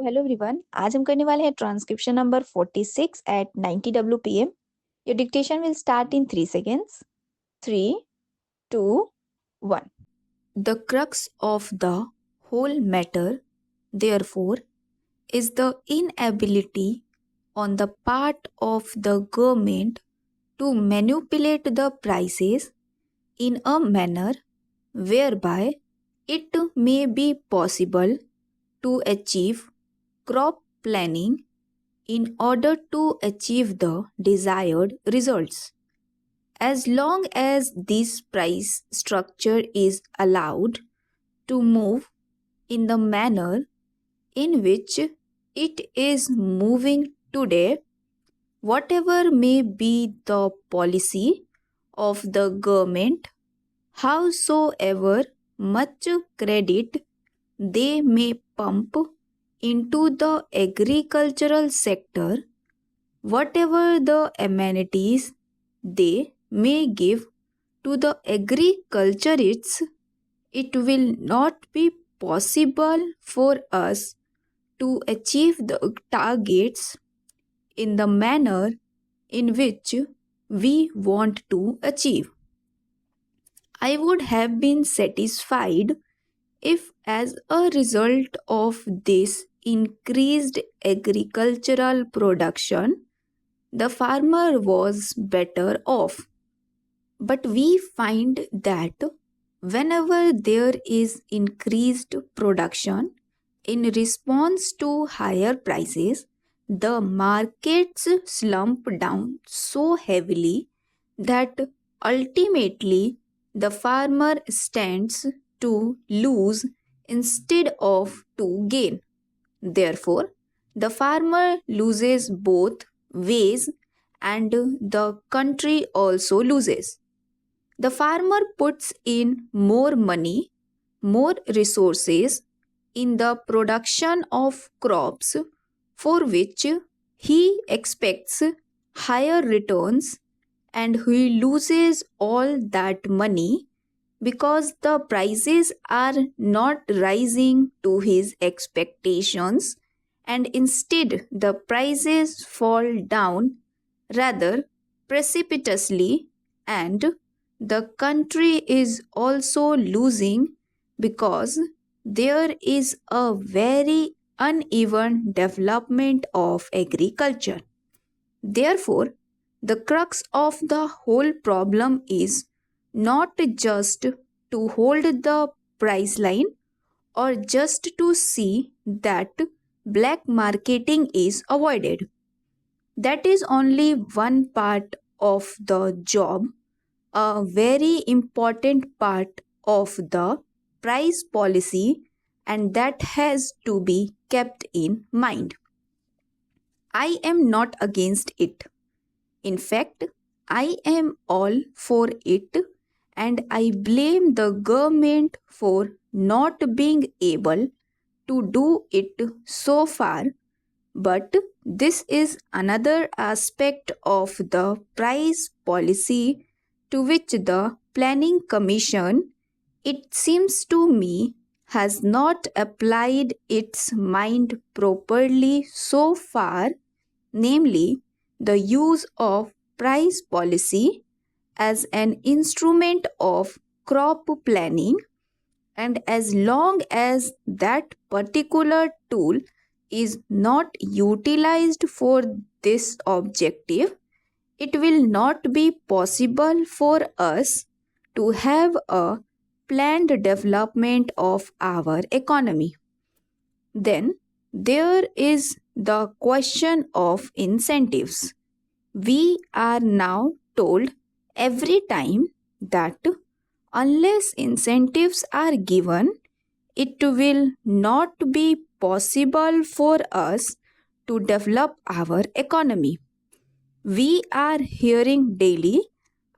तो hello everyone, आज हम करने वाले हैं transcription number 46 at 90 WPM. Your dictation will start in 3 seconds. 3, 2, 1. The crux of the whole matter, therefore, is the inability on the part of the government to manipulate the prices in a manner whereby it may be possible to achieve crop planning in order to achieve the desired results. As long as this price structure is allowed to move in the manner in which it is moving today, whatever may be the policy of the government, howsoever much credit they may pump into the agricultural sector, whatever the amenities they may give to the agriculturists, it will not be possible for us to achieve the targets in the manner in which we want to achieve. I would have been satisfied if, as a result of this increased agricultural production, the farmer was better off. But we find that whenever there is increased production in response to higher prices, the markets slump down so heavily that ultimately the farmer stands to lose instead of to gain. Therefore, the farmer loses both ways and the country also loses. The farmer puts in more money, more resources in the production of crops for which he expects higher returns, and he loses all that money because the prices are not rising to his expectations, and instead the prices fall down rather precipitously, and the country is also losing because there is a very uneven development of agriculture. Therefore, the crux of the whole problem is not just to hold the price line or just to see that black marketing is avoided. That is only one part of the job. A very important part of the price policy, and that has to be kept in mind. I am not against it. In fact, I am all for it, and I blame the government for not being able to do it so far. But this is another aspect of the price policy to which the Planning Commission, it seems to me, has not applied its mind properly so far, namely the use of price policy as an instrument of crop planning. And as long as that particular tool is not utilized for this objective, it will not be possible for us to have a planned development of our economy. Then there is the question of incentives. We are now told every time that unless incentives are given, it will not be possible for us to develop our economy. We are hearing daily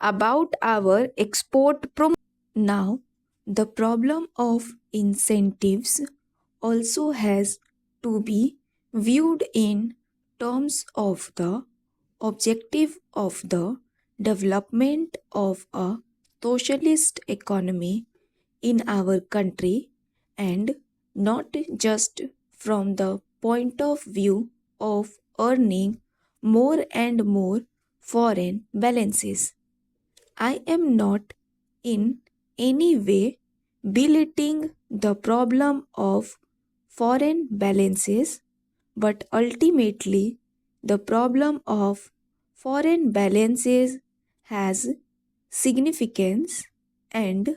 about our export promotion. Now, the problem of incentives also has to be viewed in terms of the objective of the development of a socialist economy in our country, and not just from the point of view of earning more and more foreign balances. I am not in any way belittling the problem of foreign balances, but ultimately the problem of foreign balances has significance and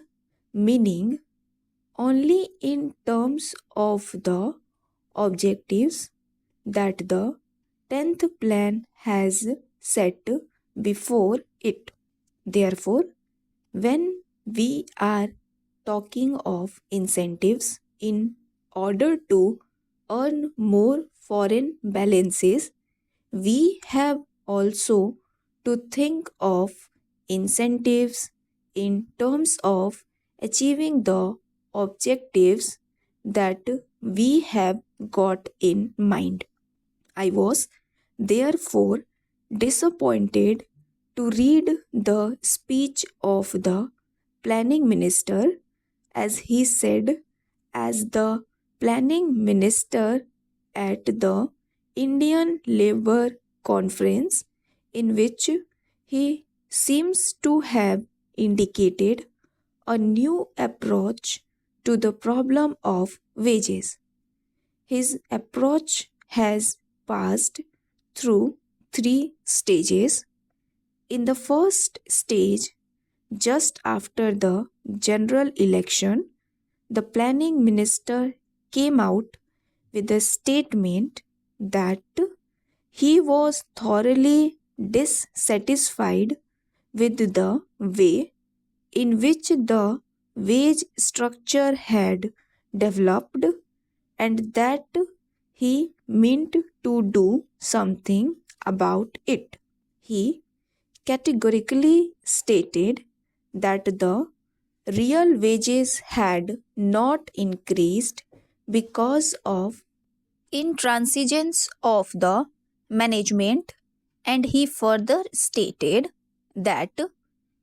meaning only in terms of the objectives that the 10th plan has set before it. Therefore, when we are talking of incentives in order to earn more foreign balances, we have also to think of incentives in terms of achieving the objectives that we have got in mind. I was therefore disappointed to read the speech of the planning minister, as he said, as the planning minister at the Indian Labour Conference, in which he seems to have indicated a new approach to the problem of wages. His approach has passed through three stages. In the first stage, just after the general election, the planning minister came out with a statement that he was thoroughly dissatisfied with the way in which the wage structure had developed, and that he meant to do something about it. He categorically stated that the real wages had not increased because of intransigence of the management, and he further stated that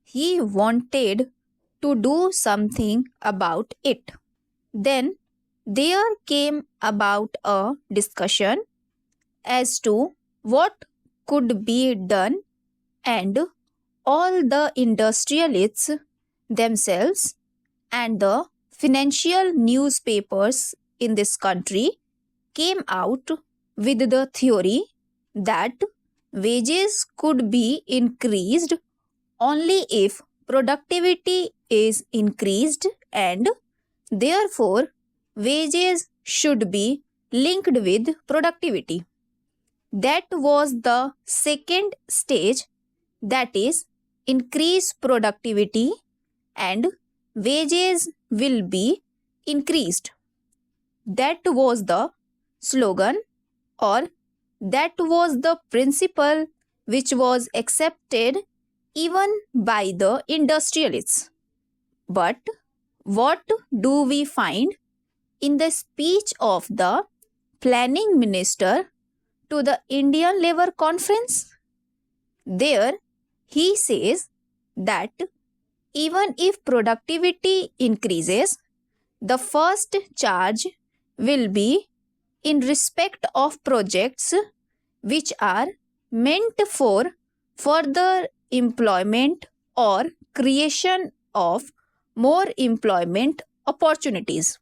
he wanted to do something about it. Then there came about a discussion as to what could be done, and all the industrialists themselves and the financial newspapers in this country came out with the theory that wages could be increased only if productivity is increased, and therefore wages should be linked with productivity. That was the second stage, that is, increase productivity and wages will be increased. That was the slogan, or that was the principle which was accepted even by the industrialists. But what do we find in the speech of the planning minister to the Indian Labour Conference? There he says that even if productivity increases, the first charge will be in respect of projects which are meant for further employment or creation of more employment opportunities.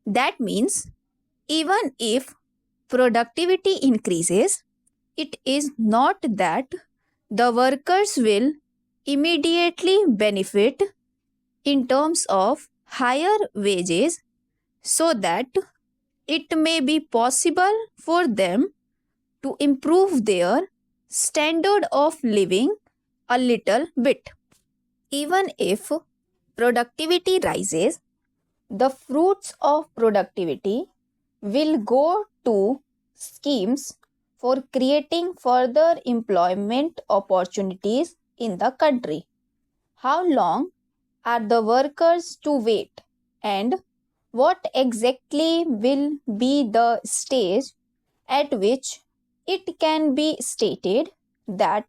That means even if productivity increases, it is not that the workers will immediately benefit in terms of higher wages, so that it may be possible for them to improve their standard of living a little bit. Even if productivity rises, the fruits of productivity will go to schemes for creating further employment opportunities in the country. How long are the workers to wait, and what exactly will be the stage at which it can be stated that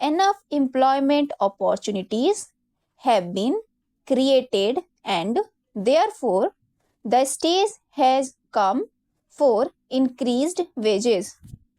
enough employment opportunities have been created, and therefore the stage has come 4. Increased wages.